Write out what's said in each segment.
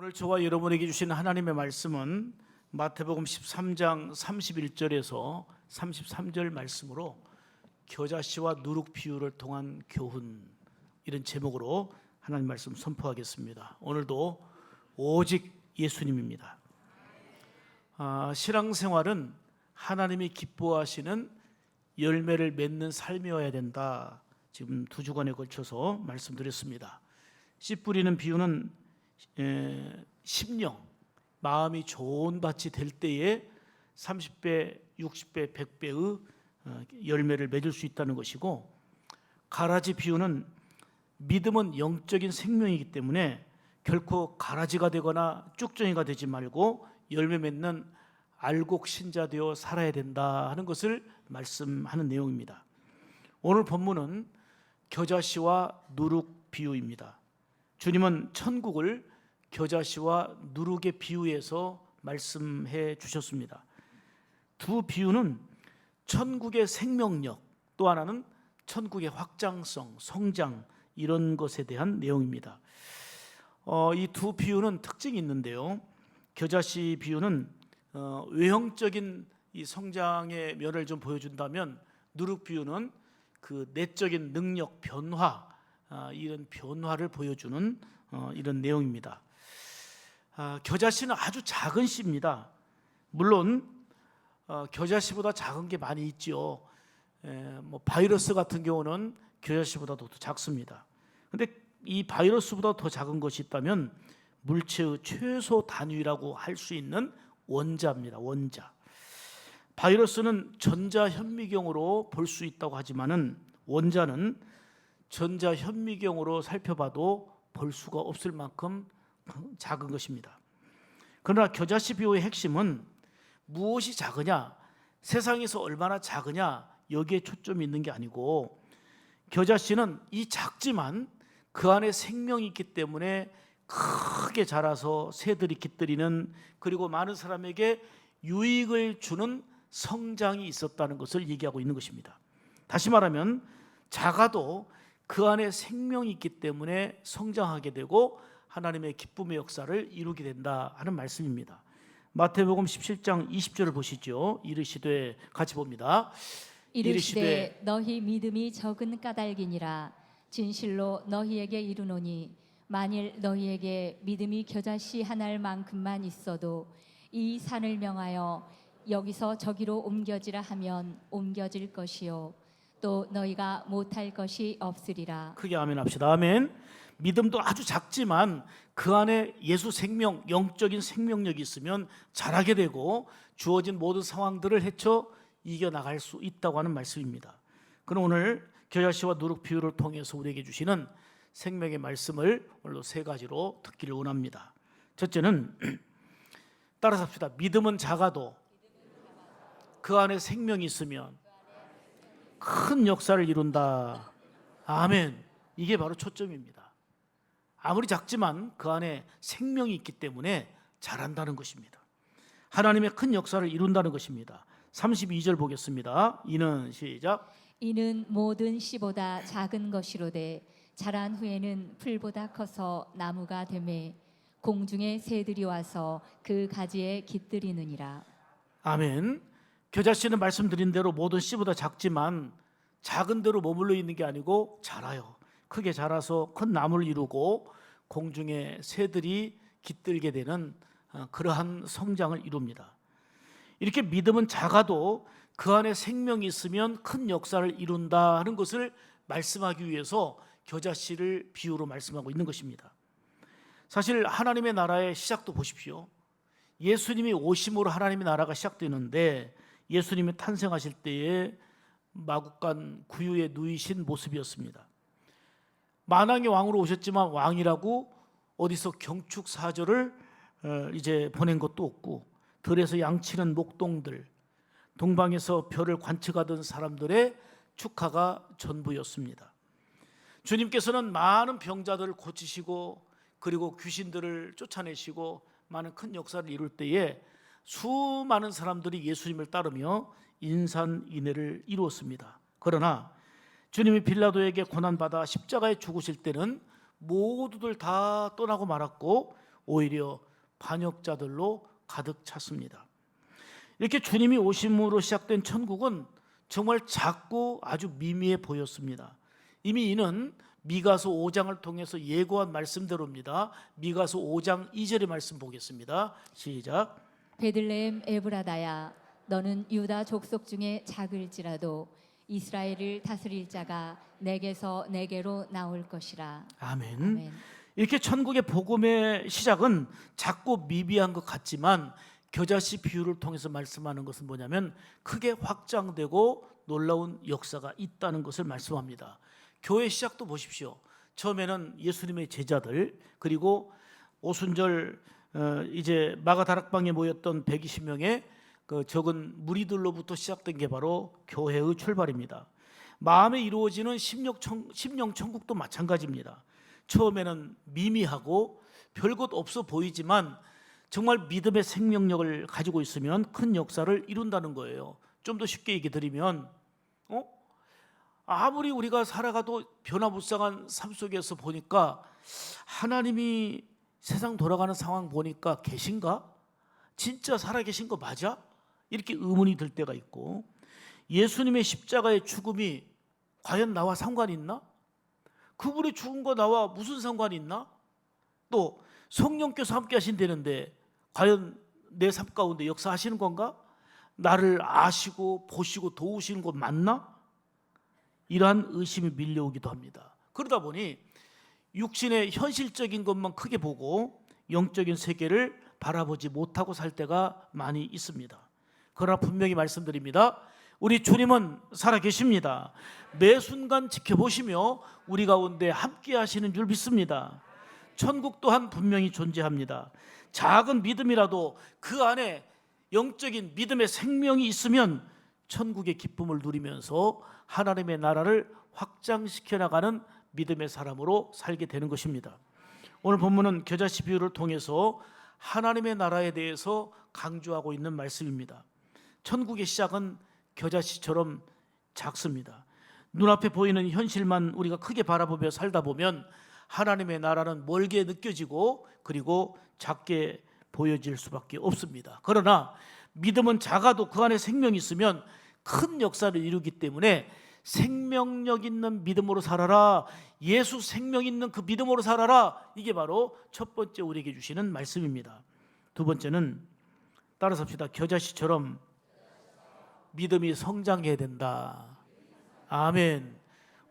오늘 저와 여러분에게 주신 하나님의 말씀은 마태복음 13장 31절에서 33절 말씀으로 겨자씨와 누룩 비유를 통한 교훈, 이런 제목으로 하나님 말씀 선포하겠습니다. 오늘도 오직 예수님입니다. 신앙생활은 하나님이 기뻐하시는 열매를 맺는 삶이어야 된다. 지금 2주간에 걸쳐서 말씀드렸습니다. 씨 뿌리는 비유는 심령, 마음이 좋은 밭이 될 때에 30배, 60배, 100배의 열매를 맺을 수 있다는 것이고, 가라지 비유는 믿음은 영적인 생명이기 때문에 결코 가라지가 되거나 쭉정이가 되지 말고 열매 맺는 알곡 신자 되어 살아야 된다 하는 것을 말씀하는 내용입니다. 오늘 본문은 겨자씨와 누룩 비유입니다. 주님은 천국을 겨자씨와 누룩의 비유에서 말씀해 주셨습니다. 두 비유는 천국의 생명력, 또 하나는 천국의 확장성, 성장, 이런 것에 대한 내용입니다. 이 두 비유는 특징이 있는데요. 겨자씨 비유는 외형적인 이 성장의 면을 좀 보여준다면, 누룩 비유는 그 내적인 능력, 변화, 이런 변화를 보여주는 이런 내용입니다. 겨자씨는 아주 작은 씨입니다. 물론 겨자씨보다 작은 게 많이 있죠. 바이러스 같은 경우는 겨자씨보다도 더 작습니다. 그런데 이 바이러스보다 더 작은 것이 있다면 물체의 최소 단위라고 할 수 있는 원자입니다. 원자. 바이러스는 전자현미경으로 볼 수 있다고 하지만은 원자는 전자현미경으로 살펴봐도 볼 수가 없을 만큼 작은 것입니다. 그러나 겨자씨 비유의 핵심은 무엇이 작으냐, 세상에서 얼마나 작으냐, 여기에 초점이 있는 게 아니고, 겨자씨는 이 작지만 그 안에 생명이 있기 때문에 크게 자라서 새들이 깃들이는, 그리고 많은 사람에게 유익을 주는 성장이 있었다는 것을 얘기하고 있는 것입니다. 다시 말하면 작아도 그 안에 생명이 있기 때문에 성장하게 되고 하나님의 기쁨의 역사를 이루게 된다 하는 말씀입니다. 마태복음 17장 20절을 보시죠. 이르시되, 같이 봅니다. 이르시되 너희 믿음이 적은 까닭이니라. 진실로 너희에게 이르노니 만일 너희에게 믿음이 겨자씨 한 알만큼만 있어도 이 산을 명하여 여기서 저기로 옮겨지라 하면 옮겨질 것이요 또 너희가 못할 것이 없으리라. 크게 아멘 합시다. 아멘. 믿음도 아주 작지만 그 안에 예수 생명, 영적인 생명력이 있으면 자라게 되고 주어진 모든 상황들을 헤쳐 이겨나갈 수 있다고 하는 말씀입니다. 그럼 오늘 겨자씨와 누룩 비유를 통해서 우리에게 주시는 생명의 말씀을 오늘도 세 가지로 듣기를 원합니다. 첫째는 따라서 합시다. 믿음은 작아도 그 안에 생명이 있으면 큰 역사를 이룬다. 아멘. 이게 바로 초점입니다. 아무리 작지만 그 안에 생명이 있기 때문에 자란다는 것입니다. 하나님의 큰 역사를 이룬다는 것입니다. 32절 보겠습니다. 이는, 시작. 이는 모든 씨보다 작은 것이로되 자란 후에는 풀보다 커서 나무가 되매 공중의 새들이 와서 그 가지에 깃들이느니라. 아멘. 겨자씨는 말씀드린 대로 모든 씨보다 작지만 작은 대로 머물러 있는 게 아니고 자라요. 크게 자라서 큰 나무를 이루고 공중에 새들이 깃들게 되는 그러한 성장을 이룹니다. 이렇게 믿음은 작아도 그 안에 생명이 있으면 큰 역사를 이룬다 하는 것을 말씀하기 위해서 겨자씨를 비유로 말씀하고 있는 것입니다. 사실 하나님의 나라의 시작도 보십시오. 예수님이 오심으로 하나님의 나라가 시작되는데, 예수님이 탄생하실 때에 마국간 구유에 누이신 모습이었습니다. 만왕의 왕으로 오셨지만 왕이라고 어디서 경축사절을 이제 보낸 것도 없고, 들에서 양치는 목동들, 동방에서 별을 관측하던 사람들의 축하가 전부였습니다. 주님께서는 많은 병자들을 고치시고, 그리고 귀신들을 쫓아내시고 많은 큰 역사를 이룰 때에 수많은 사람들이 예수님을 따르며 인산인해를 이루었습니다. 그러나 주님이 빌라도에게 고난받아 십자가에 죽으실 때는 모두들 다 떠나고 말았고 오히려 반역자들로 가득 찼습니다. 이렇게 주님이 오심으로 시작된 천국은 정말 작고 아주 미미해 보였습니다. 이미 이는 미가서 5장을 통해서 예고한 말씀대로입니다. 미가서 5장 2절의 말씀 보겠습니다. 시작. 베들레헴 에브라다야 너는 유다 족속 중에 작을지라도 이스라엘을 다스릴 자가 내게서 내게로 나올 것이라. 아멘. 아멘. 이렇게 천국의 복음의 시작은 작고 미비한 것 같지만 겨자씨 비유를 통해서 말씀하는 것은 뭐냐면 크게 확장되고 놀라운 역사가 있다는 것을 말씀합니다. 교회 시작도 보십시오. 처음에는 예수님의 제자들, 그리고 오순절 이제 마가다락방에 모였던 120명의 그 적은 무리들로부터 시작된 게 바로 교회의 출발입니다. 마음에 이루어지는 심령 천국도 마찬가지입니다. 처음에는 미미하고 별것 없어 보이지만 정말 믿음의 생명력을 가지고 있으면 큰 역사를 이룬다는 거예요. 좀 더 쉽게 얘기 드리면 아무리 우리가 살아가도 변화무쌍한 삶 속에서 보니까 하나님이 세상 돌아가는 상황 보니까 계신가? 진짜 살아계신 거 맞아? 이렇게 의문이 들 때가 있고, 예수님의 십자가의 죽음이 과연 나와 상관이 있나? 그분이 죽은 거 나와 무슨 상관이 있나? 또 성령께서 함께 하신다는데 과연 내 삶 가운데 역사하시는 건가? 나를 아시고 보시고 도우시는 거 맞나? 이러한 의심이 밀려오기도 합니다. 그러다 보니 육신의 현실적인 것만 크게 보고 영적인 세계를 바라보지 못하고 살 때가 많이 있습니다. 그러나 분명히 말씀드립니다. 우리 주님은 살아계십니다. 매 순간 지켜보시며 우리 가운데 함께 하시는 줄 믿습니다. 천국 또한 분명히 존재합니다. 작은 믿음이라도 그 안에 영적인 믿음의 생명이 있으면 천국의 기쁨을 누리면서 하나님의 나라를 확장시켜 나가는 믿음의 사람으로 살게 되는 것입니다. 오늘 본문은 겨자씨 비유를 통해서 하나님의 나라에 대해서 강조하고 있는 말씀입니다. 천국의 시작은 겨자씨처럼 작습니다. 눈앞에 보이는 현실만 우리가 크게 바라보며 살다 보면 하나님의 나라는 멀게 느껴지고 그리고 작게 보여질 수밖에 없습니다. 그러나 믿음은 작아도 그 안에 생명이 있으면 큰 역사를 이루기 때문에 생명력 있는 믿음으로 살아라, 예수 생명 있는 그 믿음으로 살아라, 이게 바로 첫 번째 우리에게 주시는 말씀입니다. 두 번째는 따라서 합시다. 겨자씨처럼 믿음이 성장해야 된다. 아멘.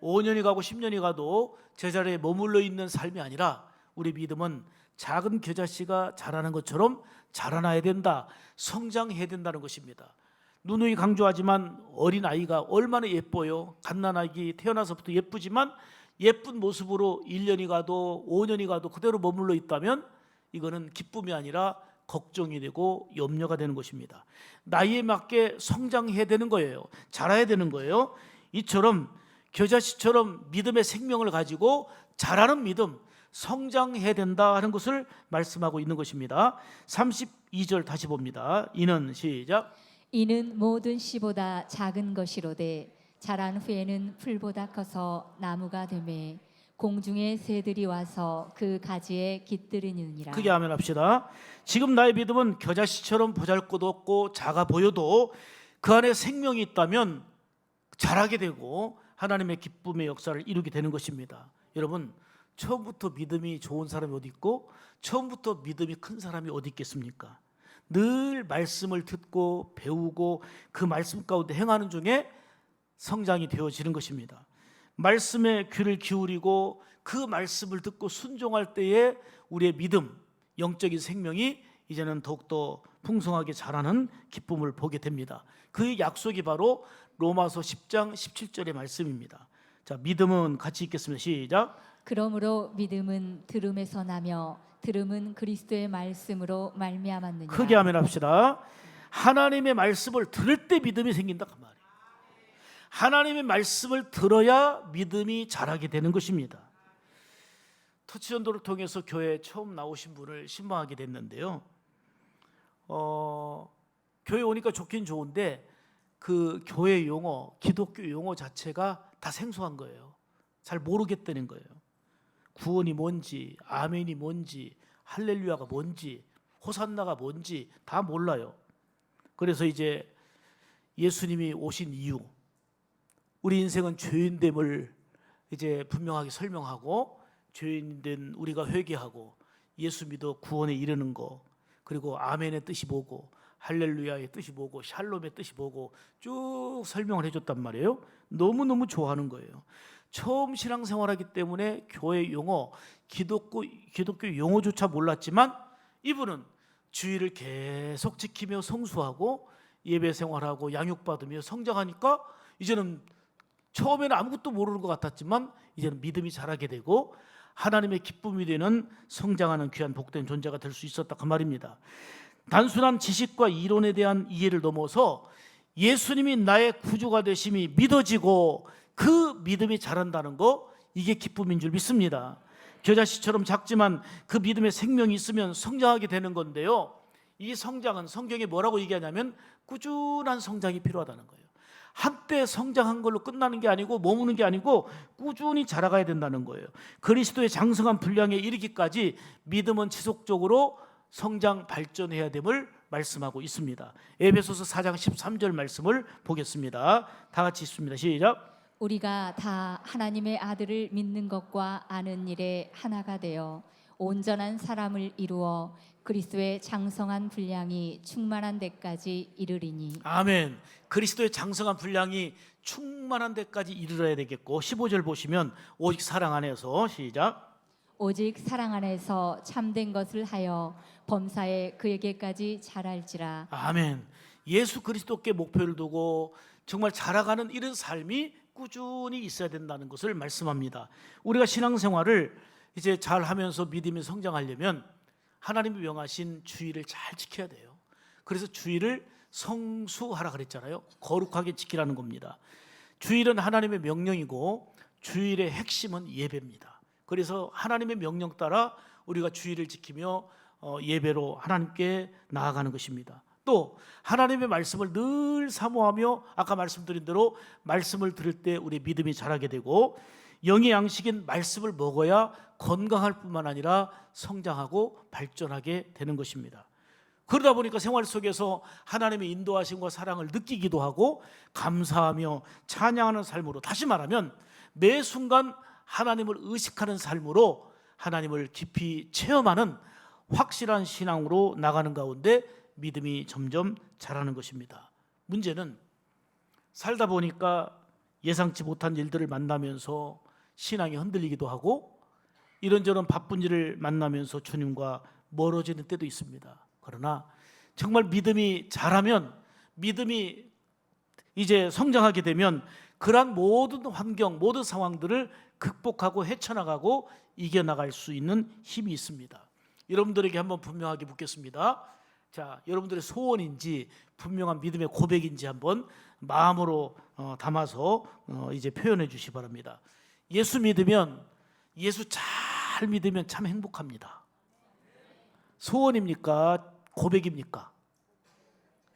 5년이 가고 10년이 가도 제자리에 머물러 있는 삶이 아니라 우리 믿음은 작은 겨자씨가 자라는 것처럼 자라나야 된다. 성장해야 된다는 것입니다. 누누이 강조하지만 어린아이가 얼마나 예뻐요. 갓난아기 태어나서부터 예쁘지만 예쁜 모습으로 1년이 가도 5년이 가도 그대로 머물러 있다면 이거는 기쁨이 아니라 걱정이 되고 염려가 되는 것입니다. 나이에 맞게 성장해야 되는 거예요. 자라야 되는 거예요. 이처럼 겨자씨처럼 믿음의 생명을 가지고 자라는 믿음, 성장해야 된다 하는 것을 말씀하고 있는 것입니다. 32절 다시 봅니다. 이는 시작. 이는 모든 씨보다 작은 것이로되 자란 후에는 풀보다 커서 나무가 되매 공중의 새들이 와서 그 가지에 깃들이느니라. 크게 아멘 합시다. 지금 나의 믿음은 겨자씨처럼 보잘것없고 작아 보여도 그 안에 생명이 있다면 자라게 되고 하나님의 기쁨의 역사를 이루게 되는 것입니다. 여러분, 처음부터 믿음이 좋은 사람이 어디 있고 처음부터 믿음이 큰 사람이 어디 있겠습니까? 늘 말씀을 듣고 배우고 그 말씀 가운데 행하는 중에 성장이 되어지는 것입니다. 말씀에 귀를 기울이고 그 말씀을 듣고 순종할 때에 우리의 믿음, 영적인 생명이 이제는 더욱더 풍성하게 자라는 기쁨을 보게 됩니다. 그 약속이 바로 로마서 10장 17절의 말씀입니다. 자, 믿음은 같이 읽겠습니다. 시작. 그러므로 믿음은 들음에서 나며 들음은 그리스도의 말씀으로 말미암았느니라. 크게 아멘 합시다. 하나님의 말씀을 들을 때 믿음이 생긴다 그 말이에요. 하나님의 말씀을 들어야 믿음이 자라게 되는 것입니다. 터치전도를 통해서 교회에 처음 나오신 분을 신방하게 됐는데요. 교회 오니까 좋긴 좋은데 그 교회 용어, 기독교 용어 자체가 다 생소한 거예요. 잘 모르겠다는 거예요. 구원이 뭔지, 아멘이 뭔지, 할렐루야가 뭔지, 호산나가 뭔지 다 몰라요. 그래서 이제 예수님이 오신 이유, 우리 인생은 죄인됨을 이제 분명하게 설명하고, 죄인된 우리가 회개하고 예수 믿어 구원에 이르는 거, 그리고 아멘의 뜻이 뭐고 할렐루야의 뜻이 뭐고 샬롬의 뜻이 뭐고 쭉 설명을 해줬단 말이에요. 너무너무 좋아하는 거예요. 처음 신앙생활하기 때문에 교회 용어, 기독교 용어조차 몰랐지만 이분은 주의를 계속 지키며 성수하고 예배 생활하고 양육받으며 성장하니까 이제는 처음에는 아무것도 모르는 것 같았지만 이제는 믿음이 자라게 되고 하나님의 기쁨이 되는 성장하는 귀한 복된 존재가 될 수 있었다, 그 말입니다. 단순한 지식과 이론에 대한 이해를 넘어서 예수님이 나의 구주가 되심이 믿어지고 그 믿음이 자란다는 거, 이게 기쁨인 줄 믿습니다. 겨자씨처럼 작지만 그 믿음의 생명이 있으면 성장하게 되는 건데요, 이 성장은 성경에 뭐라고 얘기하냐면 꾸준한 성장이 필요하다는 거예요. 한때 성장한 걸로 끝나는 게 아니고 머무는 게 아니고 꾸준히 자라가야 된다는 거예요. 그리스도의 장성한 분량에 이르기까지 믿음은 지속적으로 성장 발전해야 됨을 말씀하고 있습니다. 에베소서 4장 13절 말씀을 보겠습니다. 다 같이 읽습니다. 시작. 우리가 다 하나님의 아들을 믿는 것과 아는 일에 하나가 되어 온전한 사람을 이루어 그리스도의 장성한 분량이 충만한 데까지 이르리니. 아멘. 그리스도의 장성한 분량이 충만한 데까지 이르러야 되겠고, 15절 보시면 오직 사랑 안에서, 시작. 오직 사랑 안에서 참된 것을 하여 범사에 그에게까지 자랄지라. 아멘. 예수 그리스도께 목표를 두고 정말 자라가는 이런 삶이 꾸준히 있어야 된다는 것을 말씀합니다. 우리가 신앙생활을 이제 잘 하면서 믿음이 성장하려면 하나님이 명하신 주의를 잘 지켜야 돼요. 그래서 주의를 성수하라 그랬잖아요. 거룩하게 지키라는 겁니다. 주일은 하나님의 명령이고 주일의 핵심은 예배입니다. 그래서 하나님의 명령 따라 우리가 주일을 지키며 예배로 하나님께 나아가는 것입니다. 또 하나님의 말씀을 늘 사모하며 아까 말씀드린 대로 말씀을 들을 때 우리 믿음이 자라게 되고, 영의 양식인 말씀을 먹어야 건강할 뿐만 아니라 성장하고 발전하게 되는 것입니다. 그러다 보니까 생활 속에서 하나님의 인도하심과 사랑을 느끼기도 하고 감사하며 찬양하는 삶으로, 다시 말하면 매 순간 하나님을 의식하는 삶으로 하나님을 깊이 체험하는 확실한 신앙으로 나가는 가운데 믿음이 점점 자라는 것입니다. 문제는 살다 보니까 예상치 못한 일들을 만나면서 신앙이 흔들리기도 하고 이런저런 바쁜 일을 만나면서 주님과 멀어지는 때도 있습니다. 그러나 정말 믿음이 자라면, 믿음이 이제 성장하게 되면 그러한 모든 환경, 모든 상황들을 극복하고 헤쳐나가고 이겨나갈 수 있는 힘이 있습니다. 여러분들에게 한번 분명하게 묻겠습니다. 자, 여러분들의 소원인지 분명한 믿음의 고백인지 한번 마음으로 담아서 이제 표현해 주시기 바랍니다. 예수 믿으면, 예수 잘 믿으면 참 행복합니다. 소원입니까? 고백입니까?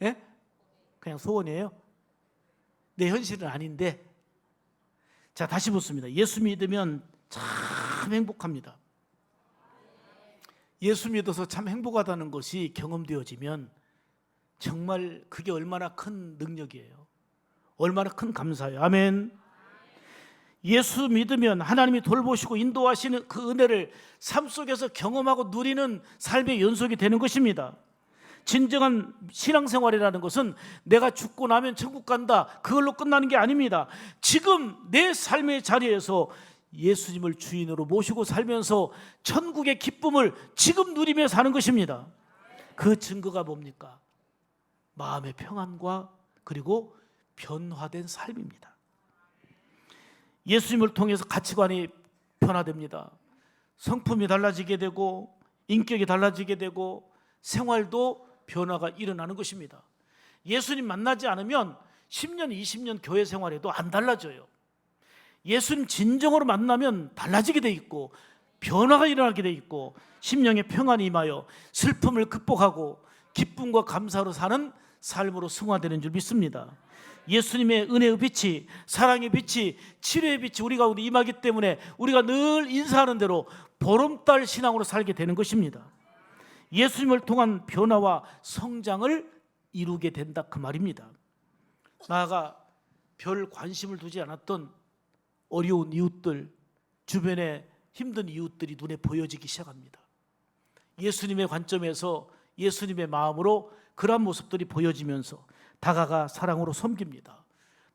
예? 그냥 소원이에요? 내 현실은 아닌데. 자, 다시 묻습니다. 예수 믿으면 참 행복합니다. 예수 믿어서 참 행복하다는 것이 경험되어지면 정말 그게 얼마나 큰 능력이에요. 얼마나 큰 감사예요. 아멘. 예수 믿으면 하나님이 돌보시고 인도하시는 그 은혜를 삶 속에서 경험하고 누리는 삶의 연속이 되는 것입니다. 진정한 신앙생활이라는 것은 내가 죽고 나면 천국 간다, 그걸로 끝나는 게 아닙니다. 지금 내 삶의 자리에서 예수님을 주인으로 모시고 살면서 천국의 기쁨을 지금 누리며 사는 것입니다. 그 증거가 뭡니까? 마음의 평안과 그리고 변화된 삶입니다. 예수님을 통해서 가치관이 변화됩니다. 성품이 달라지게 되고 인격이 달라지게 되고 생활도 변화가 일어나는 것입니다. 예수님 만나지 않으면 10년, 20년 교회 생활에도 안 달라져요. 예수님 진정으로 만나면 달라지게 돼 있고 변화가 일어나게 돼 있고 심령의 평안이 임하여 슬픔을 극복하고 기쁨과 감사로 사는 삶으로 승화되는 줄 믿습니다. 예수님의 은혜의 빛이, 사랑의 빛이, 치료의 빛이 우리 가운데 임하기 때문에 우리가 늘 인사하는 대로 보름달 신앙으로 살게 되는 것입니다. 예수님을 통한 변화와 성장을 이루게 된다 그 말입니다. 나아가 별 관심을 두지 않았던 어려운 이웃들, 주변에 힘든 이웃들이 눈에 보여지기 시작합니다. 예수님의 관점에서 예수님의 마음으로 그러한 모습들이 보여지면서 다가가 사랑으로 섬깁니다.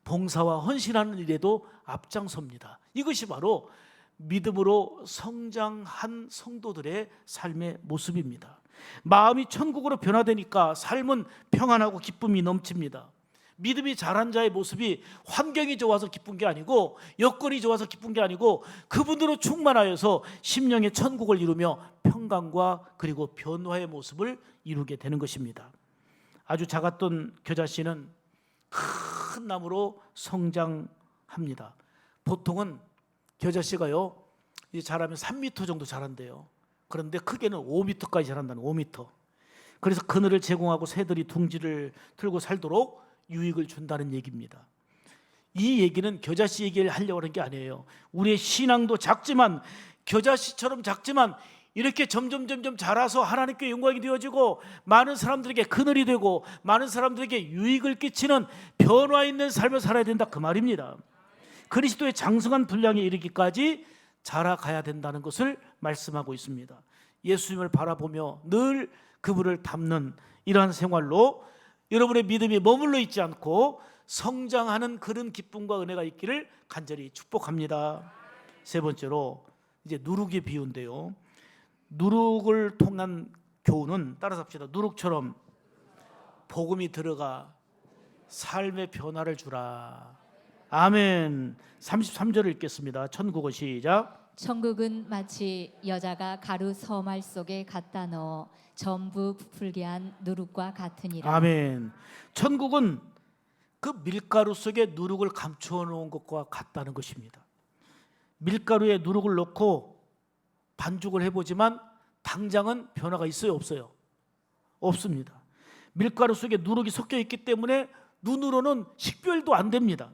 봉사와 헌신하는 일에도 앞장섭니다. 이것이 바로 믿음으로 성장한 성도들의 삶의 모습입니다. 마음이 천국으로 변화되니까 삶은 평안하고 기쁨이 넘칩니다. 믿음이 자란 자의 모습이 환경이 좋아서 기쁜 게 아니고 여건이 좋아서 기쁜 게 아니고 그분으로 충만하여서 심령의 천국을 이루며 평강과 그리고 변화의 모습을 이루게 되는 것입니다. 아주 작았던 겨자씨는 큰 나무로 성장합니다. 보통은 겨자씨가요 이제 자라면 3m 정도 자란대요. 그런데 크게는 5m까지 자란다는 5m. 그래서 그늘을 제공하고 새들이 둥지를 틀고 살도록 유익을 준다는 얘기입니다. 이 얘기는 겨자씨 얘기를 하려고 하는 게 아니에요. 우리의 신앙도 작지만 겨자씨처럼 작지만 이렇게 점점 자라서 하나님께 영광이 되어지고 많은 사람들에게 그늘이 되고 많은 사람들에게 유익을 끼치는 변화 있는 삶을 살아야 된다 그 말입니다. 그리스도의 장성한 분량에 이르기까지 자라가야 된다는 것을 말씀하고 있습니다. 예수님을 바라보며 늘 그분을 닮는 이러한 생활로 여러분의 믿음이 머물러 있지 않고 성장하는 그런 기쁨과 은혜가 있기를 간절히 축복합니다. 세 번째로 이제 누룩의 비유인데요. 누룩을 통한 교훈은 따라서 합시다. 누룩처럼 복음이 들어가 삶의 변화를 주라. 아멘. 33절을 읽겠습니다. 천국어 시작. 천국은 마치 여자가 가루 서말 속에 갖다 넣어 전부 부풀게 한 누룩과 같으니라. 아멘. 천국은 그 밀가루 속에 누룩을 감추어 놓은 것과 같다는 것입니다. 밀가루에 누룩을 넣고 반죽을 해보지만 당장은 변화가 있어요 없어요? 없습니다. 밀가루 속에 누룩이 섞여 있기 때문에 눈으로는 식별도 안 됩니다.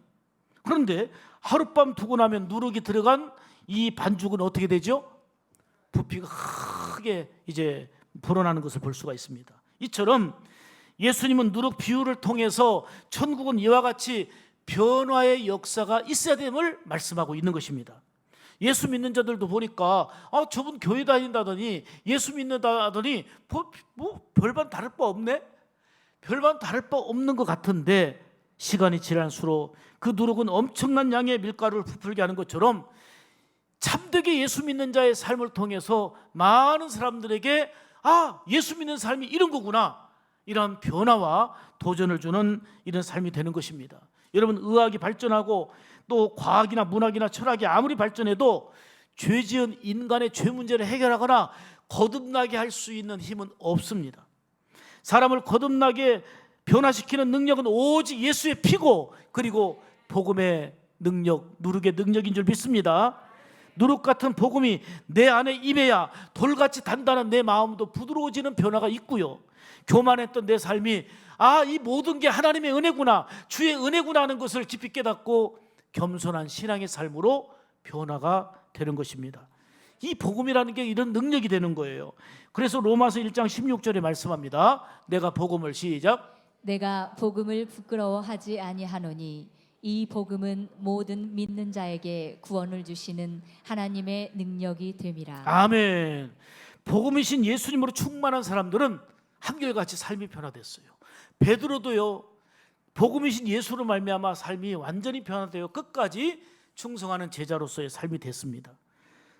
그런데 하룻밤 두고 나면 누룩이 들어간 이 반죽은 어떻게 되죠? 부피가 크게 이제 불어나는 것을 볼 수가 있습니다. 이처럼 예수님은 누룩 비유를 통해서 천국은 이와 같이 변화의 역사가 있어야 됨을 말씀하고 있는 것입니다. 예수 믿는 자들도 보니까 저분 교회 다닌다더니 예수 믿는다더니 뭐 별반 다를 바 없네? 별반 다를 바 없는 것 같은데 시간이 지날수록 그 누룩은 엄청난 양의 밀가루를 부풀게 하는 것처럼 참되게 예수 믿는 자의 삶을 통해서 많은 사람들에게 예수 믿는 삶이 이런 거구나, 이런 변화와 도전을 주는 이런 삶이 되는 것입니다. 여러분, 의학이 발전하고 또 과학이나 문학이나 철학이 아무리 발전해도 죄지은 인간의 죄 문제를 해결하거나 거듭나게 할 수 있는 힘은 없습니다. 사람을 거듭나게 변화시키는 능력은 오직 예수의 피고 그리고 복음의 능력, 누룩의 능력인 줄 믿습니다. 누룩 같은 복음이 내 안에 임해야 돌같이 단단한 내 마음도 부드러워지는 변화가 있고요. 교만했던 내 삶이 이 모든 게 하나님의 은혜구나, 주의 은혜구나 하는 것을 깊이 깨닫고 겸손한 신앙의 삶으로 변화가 되는 것입니다. 이 복음이라는 게 이런 능력이 되는 거예요. 그래서 로마서 1장 16절에 말씀합니다. 내가 복음을 시작. 내가 복음을 부끄러워하지 아니하노니 이 복음은 모든 믿는 자에게 구원을 주시는 하나님의 능력이 됨이라. 아멘. 복음이신 예수님으로 충만한 사람들은 한결같이 삶이 변화됐어요. 베드로도요, 복음이신 예수로 말미암아 삶이 완전히 변화되어 끝까지 충성하는 제자로서의 삶이 됐습니다.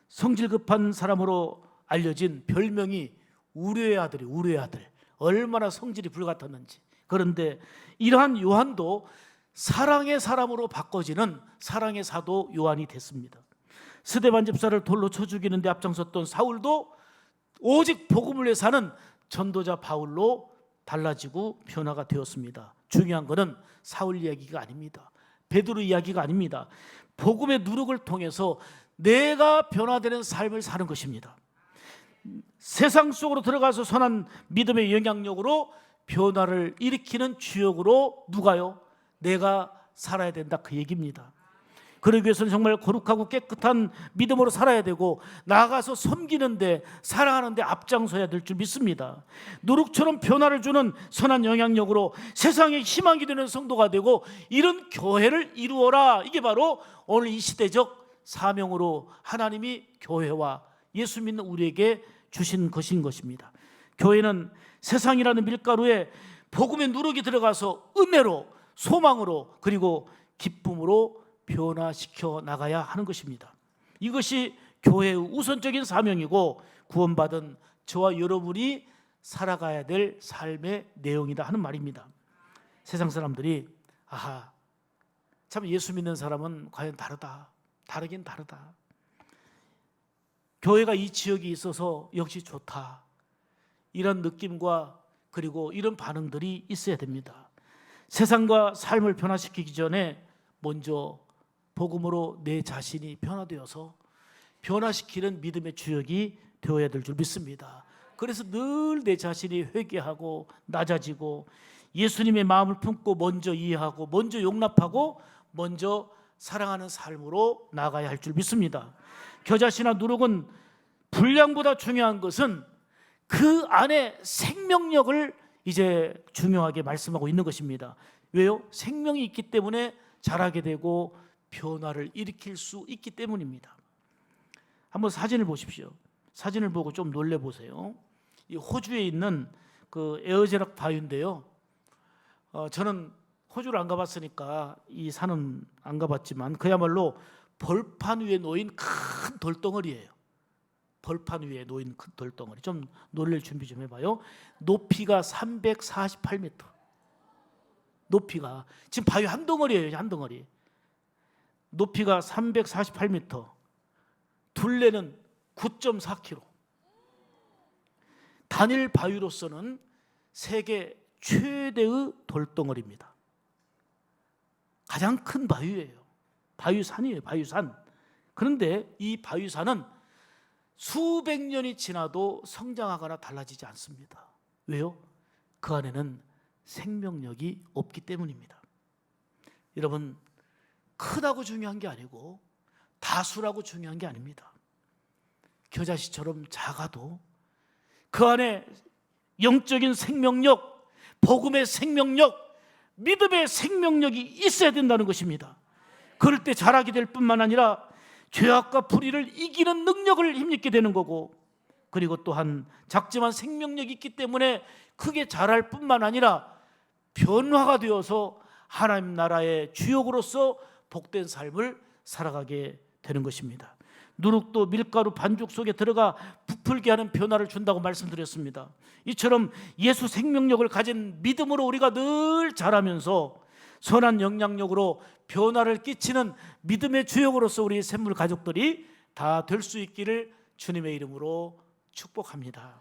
성질 급한 사람으로 알려진 별명이 우려의 아들이 우려의 아들. 얼마나 성질이 불같았는지. 그런데 이러한 요한도 사랑의 사람으로 바꿔지는 사랑의 사도 요한이 됐습니다. 스데반 집사를 돌로 쳐 죽이는 데 앞장섰던 사울도 오직 복음을 위해 사는 전도자 바울로 달라지고 변화가 되었습니다. 중요한 것은 사울 이야기가 아닙니다. 베드로 이야기가 아닙니다. 복음의 누룩을 통해서 내가 변화되는 삶을 사는 것입니다. 세상 속으로 들어가서 선한 믿음의 영향력으로 변화를 일으키는 주역으로 누가요? 내가 살아야 된다 그 얘기입니다. 그러기 위해서는 정말 거룩하고 깨끗한 믿음으로 살아야 되고 나아가서 섬기는데 사랑하는데 앞장서야 될 줄 믿습니다. 누룩처럼 변화를 주는 선한 영향력으로 세상에 희망이 되는 성도가 되고 이런 교회를 이루어라. 이게 바로 오늘 이 시대적 사명으로 하나님이 교회와 예수 믿는 우리에게 주신 것인 것입니다. 교회는 세상이라는 밀가루에 복음의 누룩이 들어가서 은혜로, 소망으로, 그리고 기쁨으로 변화시켜 나가야 하는 것입니다. 이것이 교회의 우선적인 사명이고 구원받은 저와 여러분이 살아가야 될 삶의 내용이다 하는 말입니다. 세상 사람들이 참 예수 믿는 사람은 과연 다르긴 다르다. 교회가 이 지역에 있어서 역시 좋다. 이런 느낌과 그리고 이런 반응들이 있어야 됩니다. 세상과 삶을 변화시키기 전에 먼저 복음으로 내 자신이 변화되어서 변화시키는 믿음의 주역이 되어야 될 줄 믿습니다. 그래서 늘 내 자신이 회개하고 낮아지고 예수님의 마음을 품고 먼저 이해하고 먼저 용납하고 먼저 사랑하는 삶으로 나아가야 할 줄 믿습니다. 겨자씨나 누룩은 분량보다 중요한 것은 그 안에 생명력을 이제 중요하게 말씀하고 있는 것입니다. 왜요? 생명이 있기 때문에 자라게 되고 변화를 일으킬 수 있기 때문입니다. 한번 사진을 보십시오. 사진을 보고 좀 놀래 보세요. 이 호주에 있는 그 에어제락 바위인데요. 저는 호주를 안 가봤으니까 이 산은 안 가봤지만 그야말로 벌판 위에 놓인 큰 돌덩어리예요. 벌판 위에 놓인 큰 돌덩어리. 좀 놀랄 준비 좀 해봐요. 높이가 348m. 높이가 지금 바위 한 덩어리예요. 한 덩어리. 높이가 348m. 둘레는 9.4km. 단일 바위로서는 세계 최대의 돌덩어리입니다. 가장 큰 바위예요. 바위산이에요. 바위산. 그런데 이 바위산은 수백 년이 지나도 성장하거나 달라지지 않습니다. 왜요? 그 안에는 생명력이 없기 때문입니다. 여러분, 크다고 중요한 게 아니고 다수라고 중요한 게 아닙니다. 겨자씨처럼 작아도 그 안에 영적인 생명력, 복음의 생명력, 믿음의 생명력이 있어야 된다는 것입니다. 그럴 때 자라게 될 뿐만 아니라 죄악과 불의를 이기는 능력을 힘입게 되는 거고, 그리고 또한 작지만 생명력이 있기 때문에 크게 자랄 뿐만 아니라 변화가 되어서 하나님 나라의 주역으로서 복된 삶을 살아가게 되는 것입니다. 누룩도 밀가루 반죽 속에 들어가 부풀게 하는 변화를 준다고 말씀드렸습니다. 이처럼 예수 생명력을 가진 믿음으로 우리가 늘 자라면서 선한 영향력으로 변화를 끼치는 믿음의 주역으로서 우리 샘물 가족들이 다 될 수 있기를 주님의 이름으로 축복합니다.